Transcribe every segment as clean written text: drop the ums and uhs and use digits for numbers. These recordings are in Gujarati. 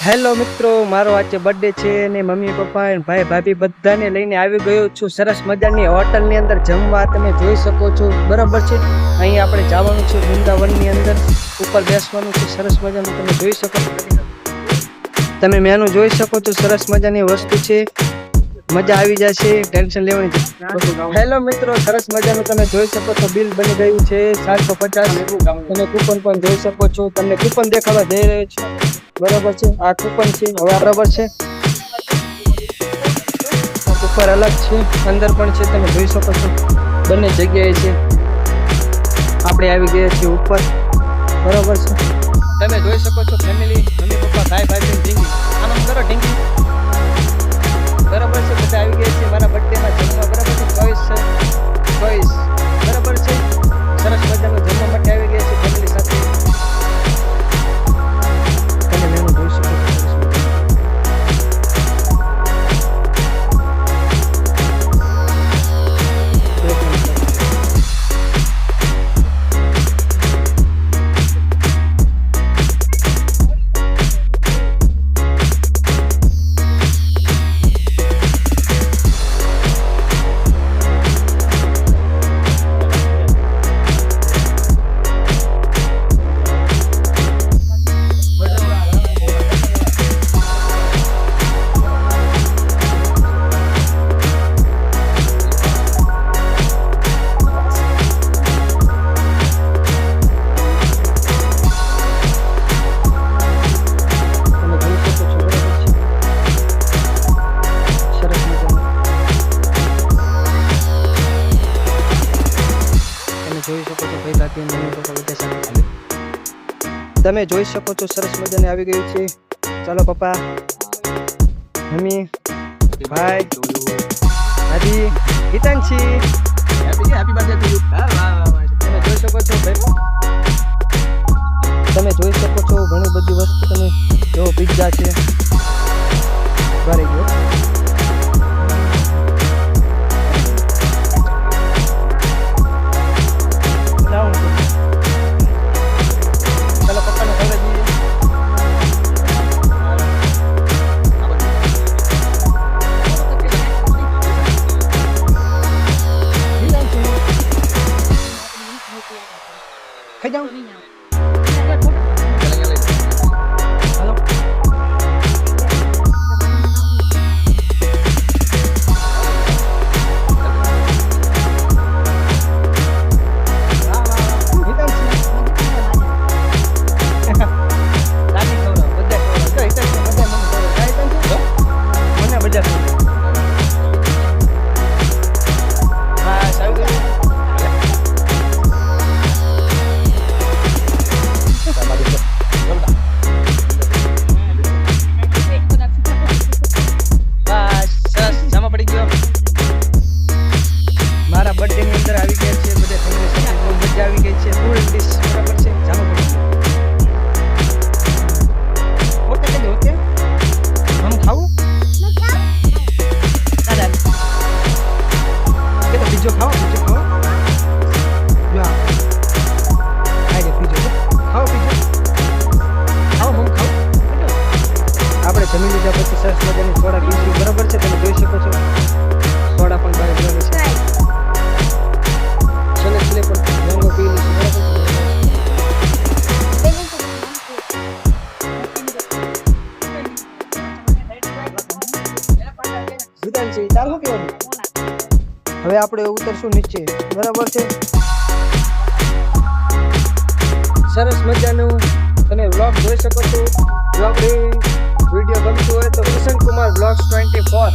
હેલો મિત્રો, મારો આજે બર્થડે છે અને મમ્મી પપ્પા અને ભાઈ ભાભી બધાને લઈને આવી ગયો છું સરસ મજાની હોટલની અંદર જમવા. તમે જોઈ શકો છો, બરાબર છે. અહીં આપણે જવાનું છે વૃંદાવનની અંદર, ઉપર બેસવાનું છે સરસ મજાનું. તમે જોઈ શકો, તમે મેનુ જોઈ શકો છો. સરસ મજાની વસ્તુ છે, મજા આવી જશે, ટેન્શન લેવાની. હેલો મિત્રો, સરસ મજાનું તમે જોઈ શકો છો. બિલ બની ગયું છે 750. તમે કૂપન પણ જોઈ શકો છો. તમને કૂપન દેખાડવા જઈ રહ્યો છે, બરાબર છે. આ કૂપન છે, હવે બરાબર છે. ઉપર અલગ છે, અંદર પણ છે, તમે જોઈ શકો છો. બંને જગ્યાએ છે. આપણે આવી ગયા છીએ ઉપર, બરાબર છે. તમે જોઈ શકો છો ફેમિલી, મમ્મી પપ્પા ભાઈ ભાભી ઢીંગી. આનંદ કરો ઢીંગી, બરાબર છે. બધા આવી ગયા છે મારા બર્થડેમાં જમવા, બરાબર છે. ચોઈસ બરાબર છે. સરસ મજાનું જમવા માટે આવી ગયા છે ફેમિલી સાથે. તમે મેનુ જોઈ શકો છો. તમે જોઈ શકો છો સરસ મજાને આવી ગયું છે. ચાલો પપ્પા, મમ્મી, ભાઈ, દાદી, હિતાંશી, હેપી બર્થડે ટુ યુ. તમે જોઈ શકો છો ભાઈ, તમે જોઈ શકો છો ઘણી બધી વસ્તુ. તમે જો પિઝા છે, ભરી ગયો. ખાઈ જાઓ. જમી લીધા પછી સરસ મજાની સોડા પીશું, બરાબર છે. તમે જોઈ શકો છો સોડા પણ બહાર પીવાની છે. છેલ્લે પણ મેંગો પી લઈશું, બરાબર છે. તારું કેવું? હવે આપણે ઉતરશું નીચે, બરાબર છે. સરસ મજાનું તમે વ્લોગ જોઈ શકો છો. વ્લોગ વિડીયો ગમતું હોય તો કિશન કુમાર બ્લોગ્સ 24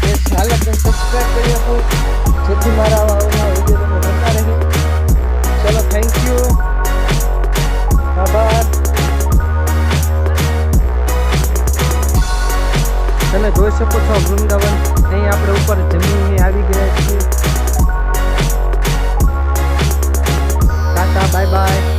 એ હાલત સબસ્ક્રાઈબ કરી આપો, જેથી મારા આવા વિડીયો તમને મળતા રહે. ચલો, થેન્ક યુ, આભાર. તમે જોઈ શકો છો વૃંદાવન. અહીં આપણે ઉપર જમીને આવી ગયા છીએ. Tata, bye bye.